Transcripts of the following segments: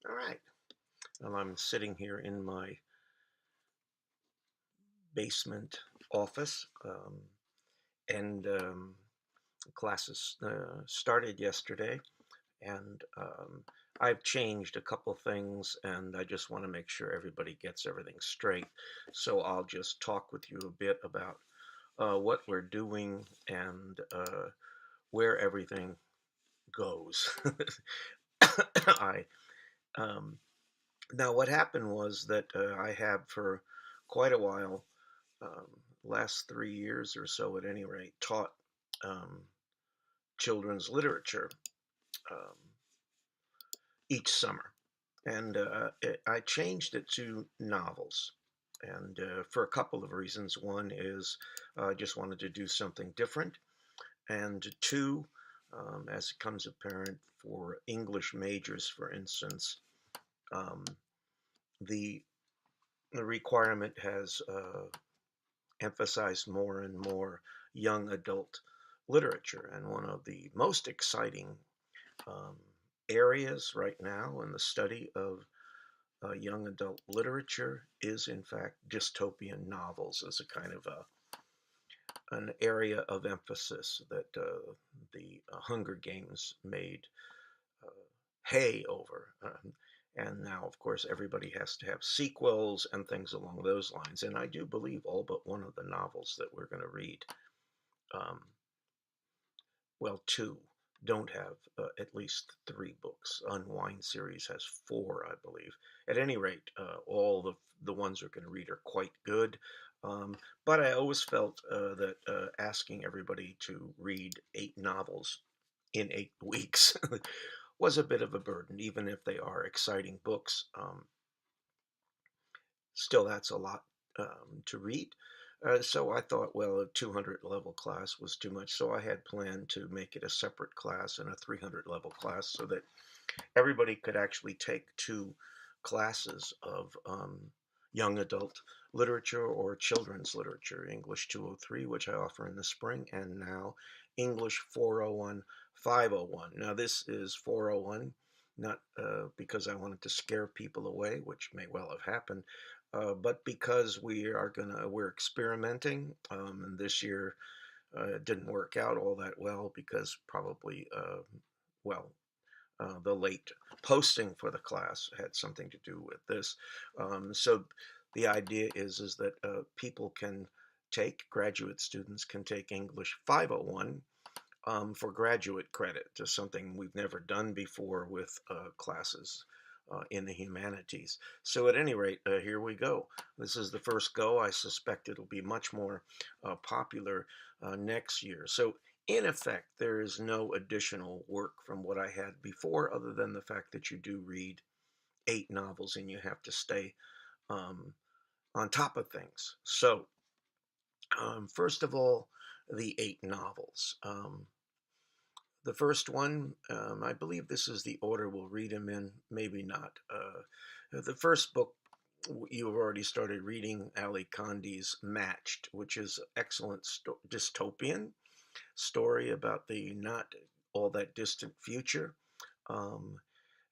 All right. Well, I'm sitting here in my basement office, and classes started yesterday, and I've changed a couple things, and I just want to make sure everybody gets everything straight. So I'll just talk with you a bit about what we're doing and where everything goes. I um, Now what happened was that I have for quite a while, um, last 3 years or so at any rate, taught um, children's literature um, each summer. And I changed it to novels. And for a couple of reasons. One is I just wanted to do something different. And two, as it comes apparent for English majors, for instance, um, the, the requirement has emphasized more and more young adult literature. And one of the most exciting um, areas right now in the study of young adult literature is, in fact, dystopian novels as a kind of an area of emphasis that the Hunger Games made uh, hay over. And now, of course, everybody has to have sequels and things along those lines. And I do believe all but one of the novels that we're going to read, um, well, two, don't have at least three books. Unwind series has four, I believe. At any rate, all the ones we're going to read are quite good. But I always felt that asking everybody to read 8 novels in 8 weeks was a bit of a burden, even if they are exciting books. Still, that's a lot to read. So I thought, well, a 200 level class was too much. So I had planned to make it a separate class and a 300 level class so that everybody could actually take 2 classes of young adult literature or children's literature, English 203, which I offer in the spring, and now English 401, 501. Now, this is 401, not because I wanted to scare people away, which may well have happened, but because we're experimenting, and this year it didn't work out all that well because probably, well, the late posting for the class had something to do with this. So the idea is that people can graduate students can take English 501 for graduate credit, just something we've never done before with classes in the humanities. So at any rate, here we go. This is the first go. I suspect it'll be much more popular next year. So in effect, there is no additional work from what I had before, other than the fact that you do read 8 novels and you have to stay um, on top of things. So first of all, the 8 novels. The first one, I believe this is the order we'll read them in, maybe not. The first book you've already started reading, Ali Kandi's Matched, which is excellent dystopian story about the not all that distant future. Um,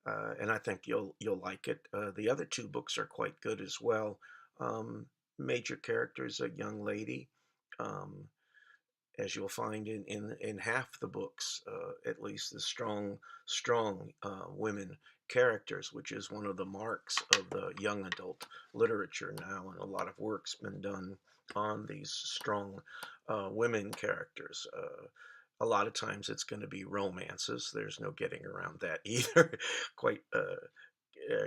and I think you'll like it. The other 2 books are quite good as well. Um, Major characters, a young lady. Um, as you'll find in half the books, at least the strong women characters, which is one of the marks of the young adult literature now, and a lot of work's been done on these strong women characters. A lot of times it's going to be romances. There's no getting around that either. Quite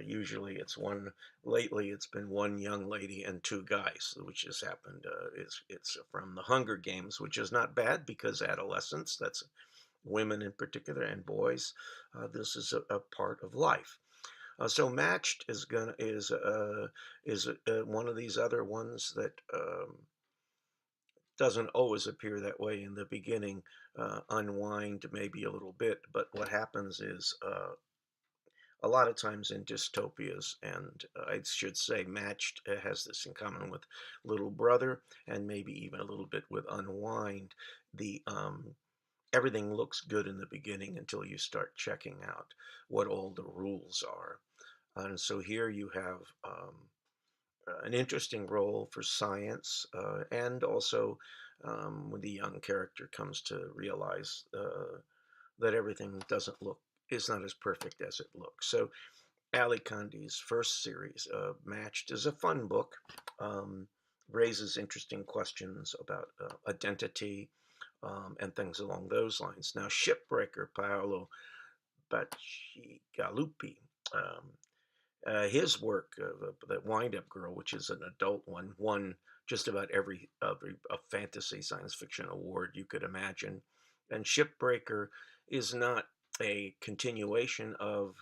usually it's one. Lately it's been one young lady and 2 guys, which has happened. It's from the Hunger Games, which is not bad because adolescence, that's women in particular and boys, this is a part of life. So Matched is one of these other ones that doesn't always appear that way in the beginning. Unwind maybe a little bit, but what happens is a lot of times in dystopias, and I should say Matched has this in common with Little Brother, and maybe even a little bit with Unwind. The Everything looks good in the beginning until you start checking out what all the rules are. And so here you have an interesting role for science, and also when the young character comes to realize that everything doesn't look is not as perfect as it looks. So Ali Kandi's first series, Matched, is a fun book. Um, Raises interesting questions about identity and things along those lines. Now, Shipbreaker, Paolo Bacigalupi, um, his work, that Wind Up Girl, which is an adult one, won just about every a fantasy science fiction award you could imagine. And Shipbreaker is not a continuation of,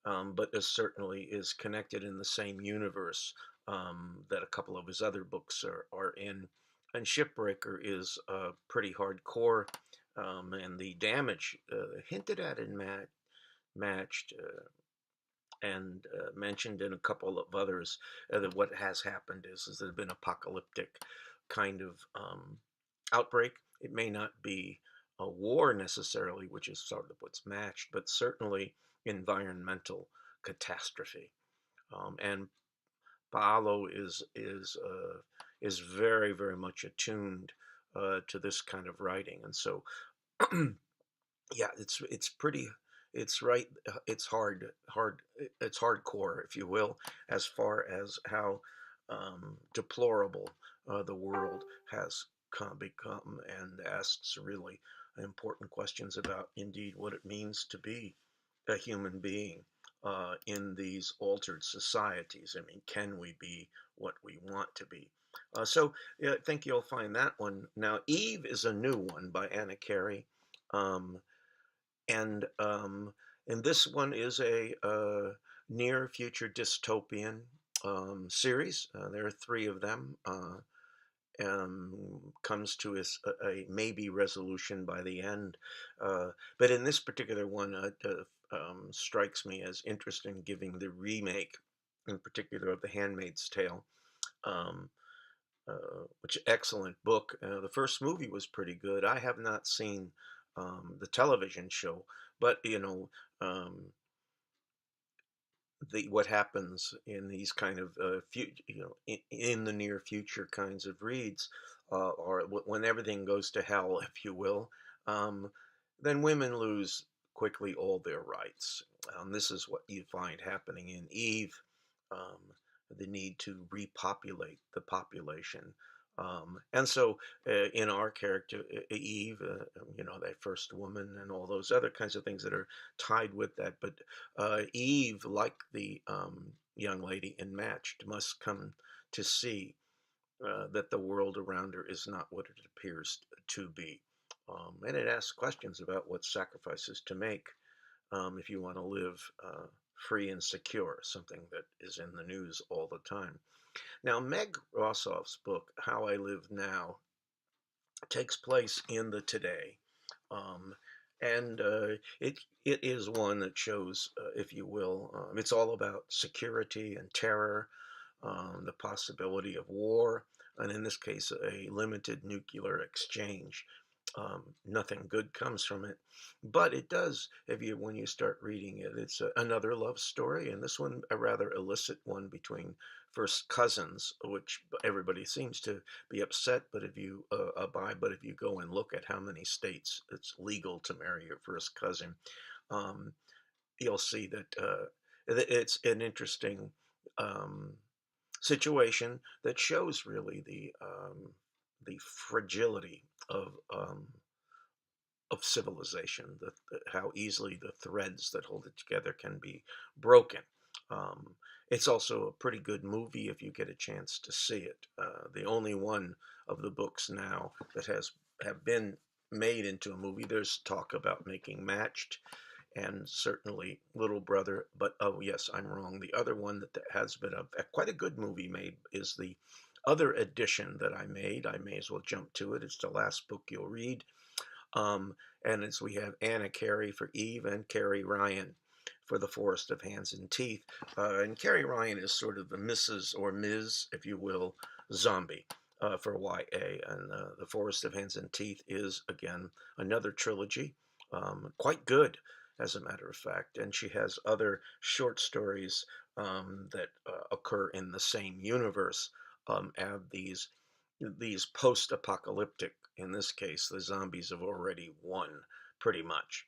but is certainly is connected in the same universe that a couple of his other books are in. And Shipbreaker is pretty hardcore, and the damage hinted at in Matched and mentioned in a couple of others, that what has happened is there's been apocalyptic kind of outbreak. It may not be a war necessarily, which is sort of what's matched, but certainly environmental catastrophe. And Paolo is very very much attuned to this kind of writing, and so yeah, it's pretty. It's right. It's hard. It's hardcore, if you will, as far as how deplorable the world has become, and asks really important questions about indeed what it means to be a human being in these altered societies. I mean, can we be what we want to be? So yeah, I think you'll find that one. Now, Eve is a new one by Anna Carey. Um, and this one is a near future dystopian series. There are three of them. Comes to a maybe resolution by the end, but in this particular one, strikes me as interesting, giving the remake, in particular, of The Handmaid's Tale. Um, which excellent book. The first movie was pretty good. I have not seen the television show, but the what happens in these kind of in the near future kinds of reads, or when everything goes to hell, if you will, um, then women lose quickly all their rights. This is what you find happening in Eve, um, the need to repopulate the population. And so, in our character, Eve, that first woman, and all those other kinds of things that are tied with that. But Eve, like the young lady in Matched, must come to see that the world around her is not what it appears to be. And it asks questions about what sacrifices to make if you want to live free and secure, something that is in the news all the time. Now, Meg Rossoff's book, How I Live Now, takes place in the today. Um, and it is one that shows, if you will, it's all about security and terror, the possibility of war, and in this case, a limited nuclear exchange. Nothing good comes from it, but it does. If you when you start reading it, it's another love story, and this one a rather illicit one between first cousins, which everybody seems to be upset. But if you abide, but if you go and look at how many states it's legal to marry your first cousin, um, you'll see that it's an interesting um, situation that shows really the fragility of civilization, how easily the threads that hold it together can be broken. Um, it's also a pretty good movie if you get a chance to see it. The only one of the books now that have been made into a movie. There's talk about making Matched, and certainly Little Brother. But oh yes, I'm wrong. The other one that has been quite a good movie made is the other edition that I made. I may as well jump to it. It's the last book you'll read. And as we have Anna Carey for Eve and Carrie Ryan for The Forest of Hands and Teeth. And Carrie Ryan is sort of the Mrs. or Ms., if you will, zombie for YA. And The Forest of Hands and Teeth is, again, another trilogy, quite good, as a matter of fact. And she has other short stories that occur in the same universe, and these post-apocalyptic. In this case, the zombies have already won pretty much.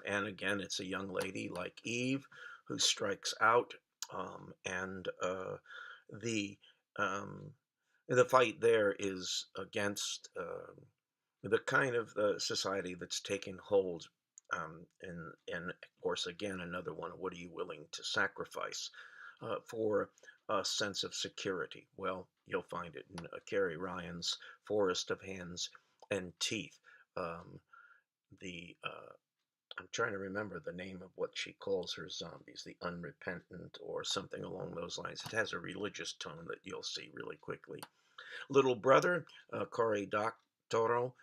And again, it's a young lady like Eve who strikes out, and the um, the fight there is against the kind of society that's taking hold. And of course, again, another one. What are you willing to sacrifice for a sense of security? Well, you'll find it in Carrie Ryan's Forest of Hands and Teeth. Um, the I'm trying to remember the name of what she calls her zombies, the unrepentant or something along those lines. It has a religious tone that you'll see really quickly. Little Brother, Cory Doctorow,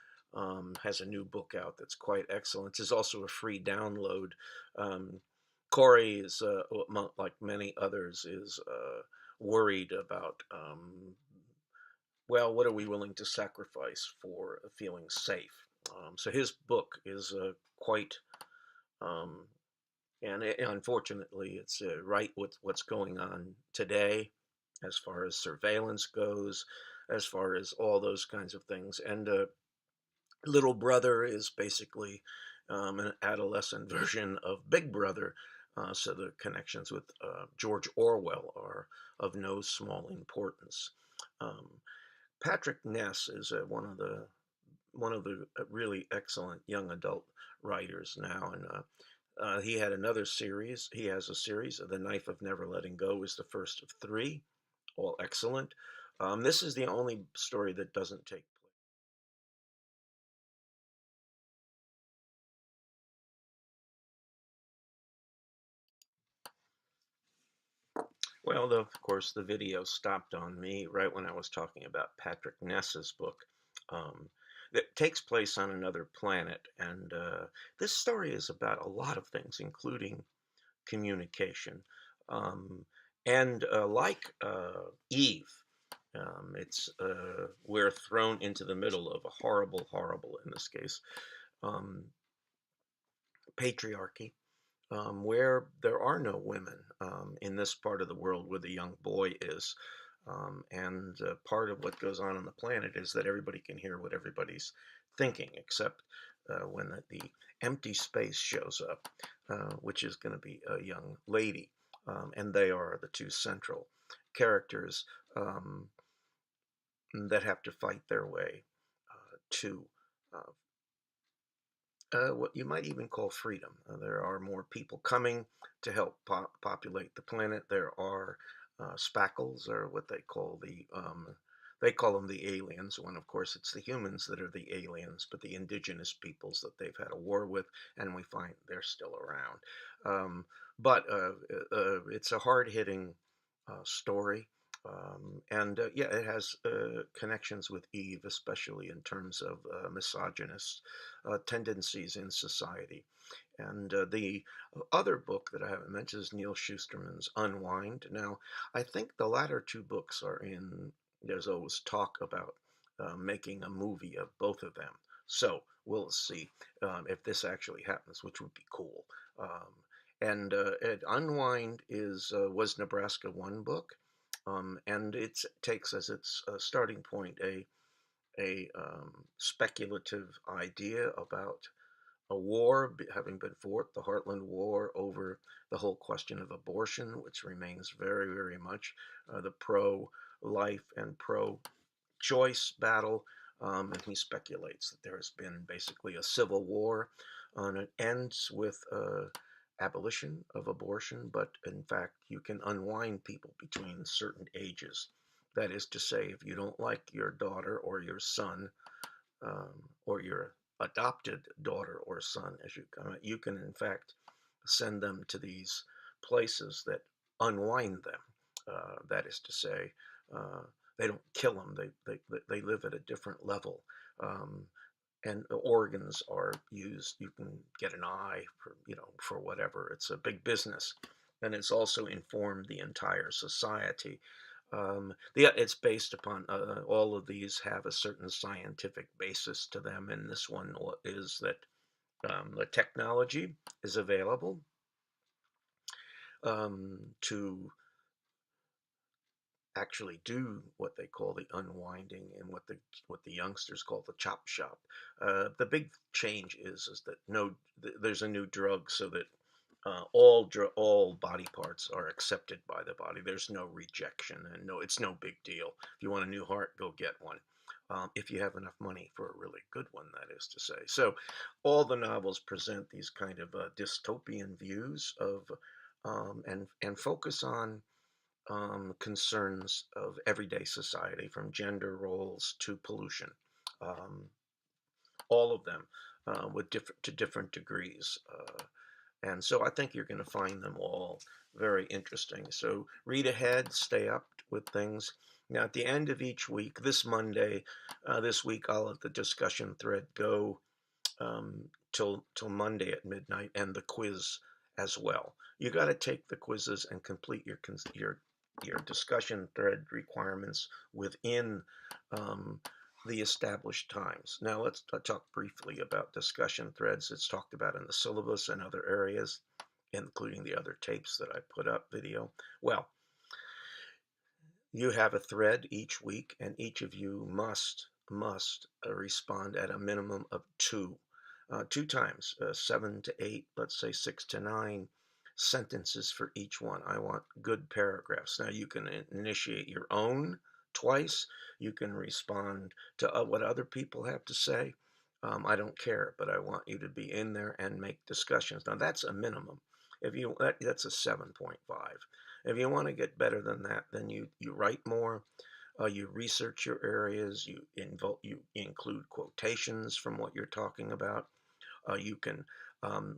has a new book out that's quite excellent. It's also a free download. Um, Corey is, like many others, is worried about, well, what are we willing to sacrifice for feeling safe? So his book is quite, um, and unfortunately, it's right with what's going on today as far as surveillance goes, as far as all those kinds of things. And Little Brother is basically an adolescent version of Big Brother. So the connections with George Orwell are of no small importance. Um, Patrick Ness is one of the really excellent young adult writers now, and he had another series. He has a series. The Knife of Never Letting Go is the first of three, all excellent. This is the only story that doesn't take place. Well, of course, the video stopped on me right when I was talking about Patrick Ness's book. Um, that takes place on another planet, and this story is about a lot of things, including communication. Um, and like Eve, we're thrown into the middle of a horrible, horrible, in this case, um, patriarchy, where there are no women in this part of the world where the young boy is. And part of what goes on the planet is that everybody can hear what everybody's thinking, except when the empty space shows up, which is going to be a young lady. And they are the two central characters um, that have to fight their way to uh, what you might even call freedom. There are more people coming to help populate the planet. There are spackles, or what they call them the aliens, when of course it's the humans that are the aliens, but the indigenous peoples that they've had a war with, and we find they're still around. But it's a hard-hitting story. And Yeah, it has connections with Eve, especially in terms of misogynist tendencies in society. And the other book that I haven't mentioned is Neal Shusterman's Unwind. Now, I think the latter two books are in, there's always talk about making a movie of both of them. So we'll see if this actually happens, which would be cool. Unwind was Nebraska one book, and it takes as its starting point a speculative idea about a war having been fought, the Heartland War, over the whole question of abortion, which remains very, very much the pro-life and pro-choice battle. And he speculates that there has been basically a civil war, and it ends with abolition of abortion, but in fact, you can unwind people between certain ages. That is to say, if you don't like your daughter or your son, or your adopted daughter or son, as you can in fact send them to these places that unwind them. That is to say, uh, they don't kill them; they live at a different level. Um, and the organs are used. You can get an eye for for whatever. It's a big business, and it's also informed the entire society. It's based upon all of these have a certain scientific basis to them, and this one is that the technology is available. to actually do what they call the unwinding and what the youngsters call the chop shop. The big change is that there's a new drug so that all body parts are accepted by the body. There's no rejection, and it's no big deal. If you want a new heart, go get one. If you have enough money for a really good one, that is to say. So, all the novels present these kind of dystopian views of and focus on concerns of everyday society, from gender roles to pollution, um, all of them with different degrees. And so I think you're going to find them all very interesting. So read ahead, stay up with things. Now, at the end of each week, this Monday, this week, I'll let the discussion thread go till Monday at midnight, and the quiz as well. You got to take the quizzes and complete your discussion thread requirements within um, the established times. Now let's talk briefly about discussion threads. It's talked about in the syllabus and other areas, including the other tapes that I put up video. Well, you have a thread each week, and each of you must respond at a minimum of two times, 7 to 8, let's say 6 to 9 sentences for each one. I want good paragraphs. Now you can initiate your own twice. You can respond to what other people have to say. I don't care, but I want you to be in there and make discussions. Now that's a minimum. That's a 7.5. If you want to get better than that, then you write more. You research your areas. You include quotations from what you're talking about. You can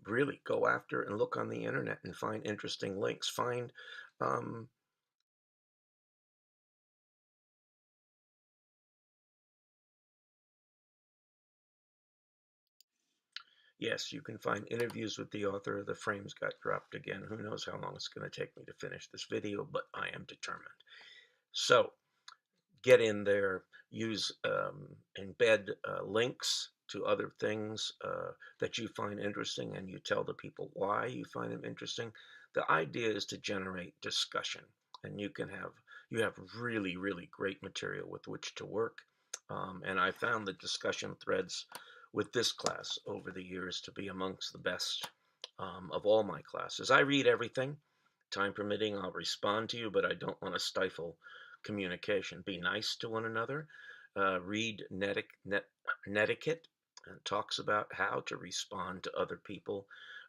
really go after and look on the internet and find interesting links. Um, yes, you can find interviews with the author. The frames got dropped again. Who knows how long it's going to take me to finish this video, but I am determined. So get in there, embed links to other things that you find interesting, and you tell the people why you find them interesting. The idea is to generate discussion, and you have really, really great material with which to work. And I found the discussion threads with this class over the years to be amongst the best of all my classes. I read everything. Time permitting, I'll respond to you, but I don't want to stifle communication. Be nice to one another. Read Netiquette and talks about how to respond to other people.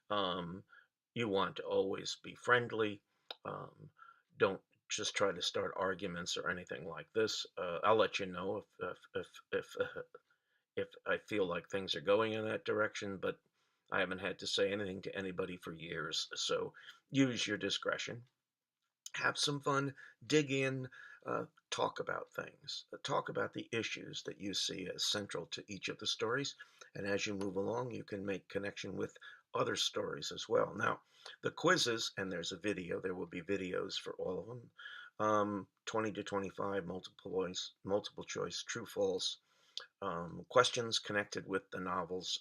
Um, you want to always be friendly. Um, don't just try to start arguments or anything like this. I'll let you know if I feel like things are going in that direction, but I haven't had to say anything to anybody for years. So use your discretion, have some fun, dig in, talk about things, talk about the issues that you see as central to each of the stories. And as you move along, you can make connection with other stories as well. Now, the quizzes, and there's a video, there will be videos for all of them. 20 to 25 multiple choice, true, false, questions connected with the novels.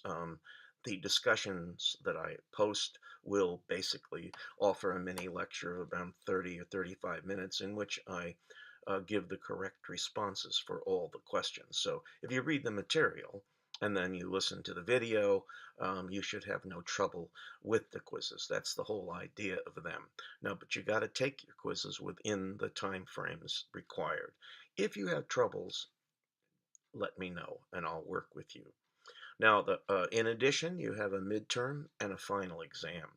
The discussions that I post will basically offer a mini lecture of around 30 or 35 minutes in which I give the correct responses for all the questions. So if you read the material and then you listen to the video, you should have no trouble with the quizzes. That's the whole idea of them. Now, but you got to take your quizzes within the time frames required. If you have troubles, let me know and I'll work with you. Now, in addition, you have a midterm and a final exam.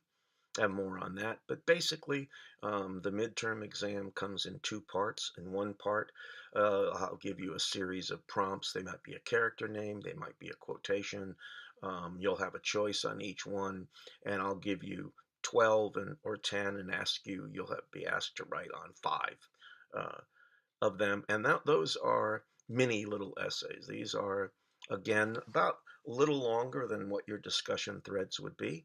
I have more on that, but basically, the midterm exam comes in two parts. In one part, I'll give you a series of prompts. They might be a character name, they might be a quotation. You'll have a choice on each one, and I'll give you 12 or 10 and you'll be asked to write on 5 uh, of them. And those are mini little essays. These are, again, about a little longer than what your discussion threads would be.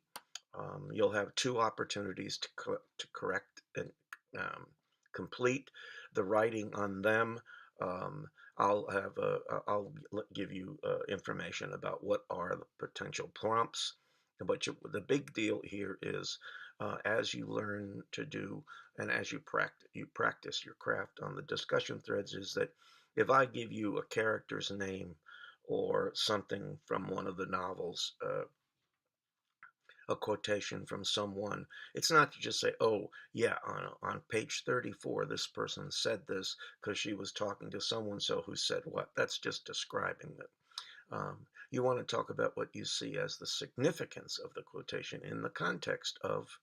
You'll have 2 opportunities to correct and um, complete the writing on them. Um, I'll give you information about what are the potential prompts. But the big deal here is as you learn to do and as you practice your craft on the discussion threads is that if I give you a character's name or something from one of the novels, a quotation from someone, it's not to just say, oh, yeah, on page 34, this person said this because she was talking to someone so who said what. That's just describing it. You want to talk about what you see as the significance of the quotation in the context of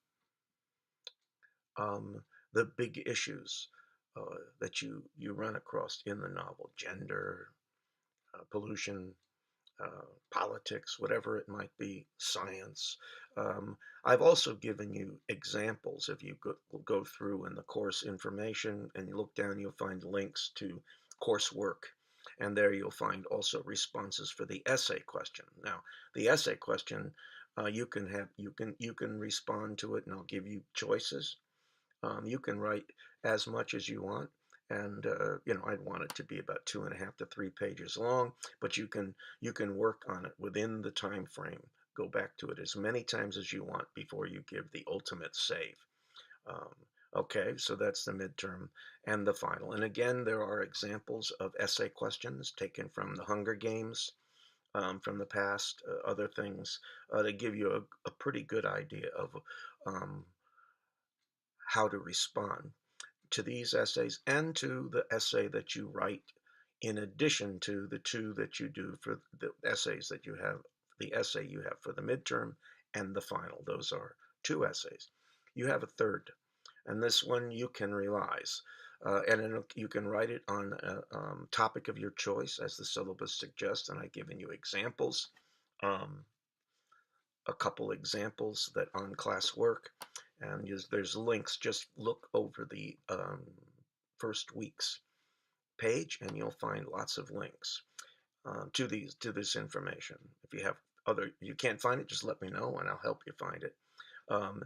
um, the big issues that you run across in the novel: gender, pollution, politics, whatever it might be, science. Um, I've also given you examples. If you go through in the course information and you look down, you'll find links to coursework. And there you'll find also responses for the essay question. Now, the essay question, you can respond to it, and I'll give you choices. You can write as much as you want, and I'd want it to be about 2.5 to 3 pages long. But you can work on it within the time frame. Go back to it as many times as you want before you give the ultimate save. Um, okay, so that's the midterm and the final. And again, there are examples of essay questions taken from the Hunger Games. From the past, other things to give you a pretty good idea of um, how to respond to these essays and to the essay that you write in addition to the two that you do for the essays that you have, the essay you have for the midterm and the final. Those are two essays. You have a third, and this one you can revise. And you can write it on a topic of your choice as the syllabus suggests, and I've given you examples, um, a couple examples that on class work, and there's links. Just look over the first week's page, and you'll find lots of links to this information. If you can't find it, just let me know, and I'll help you find it. Um,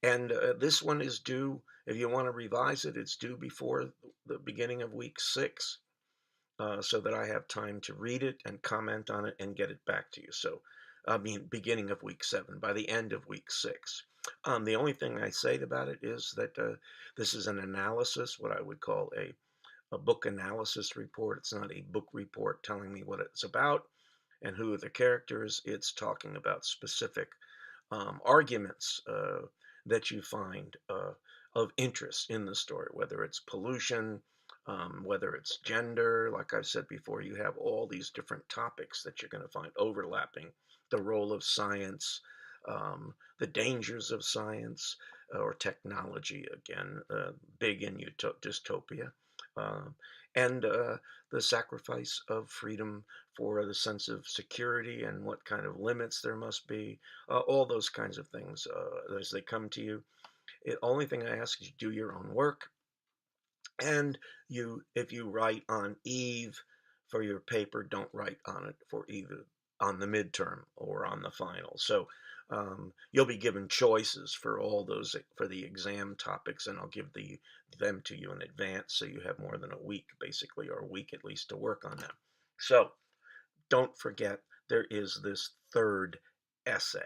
and this one is due. If you want to revise it, it's due before the beginning of week 6. So that I have time to read it and comment on it and get it back to you. So, I mean, beginning of week 7, by the end of week 6. The only thing I say about it is that this is an analysis, what I would call a book analysis report. It's not a book report telling me what it's about and who are the characters. It's talking about specific arguments that you find of interest in the story, whether it's pollution, whether it's gender. Like I've said before, you have all these different topics that you're going to find overlapping: the role of science, the dangers of science or technology, again, big in dystopia, uh, and the sacrifice of freedom for the sense of security and what kind of limits there must be, all those kinds of things as they come to you. The only thing I ask is you do your own work, and if you write on Eve for your paper, don't write on it for either on the midterm or on the final. So you'll be given choices for all those for the exam topics, and I'll give them to you in advance, so you have more than a week, basically, or a week at least, to work on them. So don't forget there is this third essay.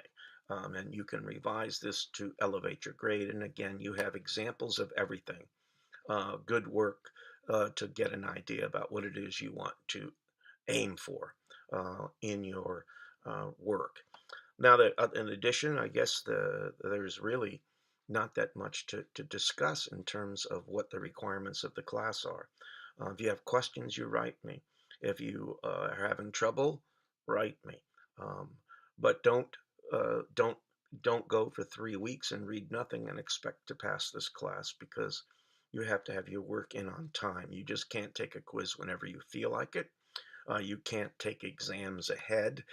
And you can revise this to elevate your grade. And again, you have examples of everything. Good work to get an idea about what it is you want to aim for in your work. Now, that in addition, I guess there's really not that much to discuss in terms of what the requirements of the class are. If you have questions, you write me. If you are having trouble, write me. Um, but don't don't go for 3 weeks and read nothing and expect to pass this class, because you have to have your work in on time. You just can't take a quiz whenever you feel like it. You can't take exams ahead.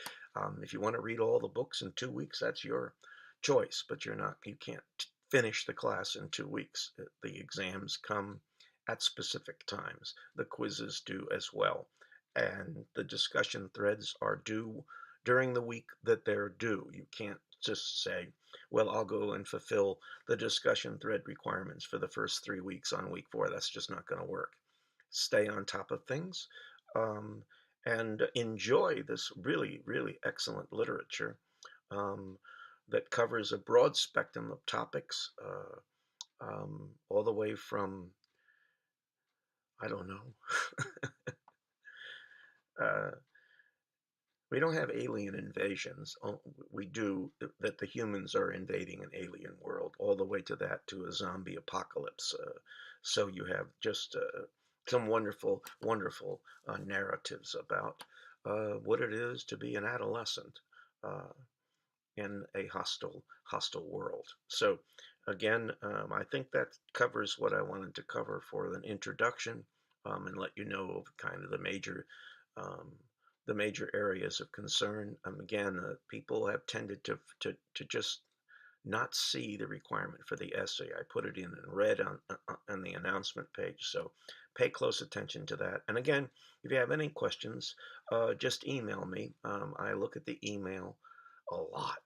If you want to read all the books in 2 weeks, that's your choice, but you can't finish the class in 2 weeks. The exams come at specific times. The quizzes do as well. And the discussion threads are due during the week that they're due. You can't just say, well, I'll go and fulfill the discussion thread requirements for the first 3 weeks on week 4. That's just not going to work. Stay on top of things. Um, and enjoy this really, really excellent literature. Um, that covers a broad spectrum of topics, all the way from, I don't know, uh, we don't have alien invasions. We do that the humans are invading an alien world, all the way to that to a zombie apocalypse. So you have just some wonderful, wonderful narratives about what it is to be an adolescent uh, in a hostile world. So again, I think that covers what I wanted to cover for an introduction, and let you know of kind of um, the major areas of concern. Again, people have tended to just not see the requirement for the essay. I put it in red on the announcement page, so pay close attention to that. And again, if you have any questions, just email me. I look at the email a lot.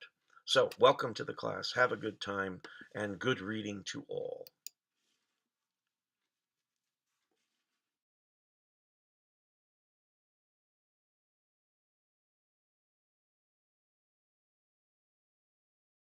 So welcome to the class. Have a good time and good reading to all.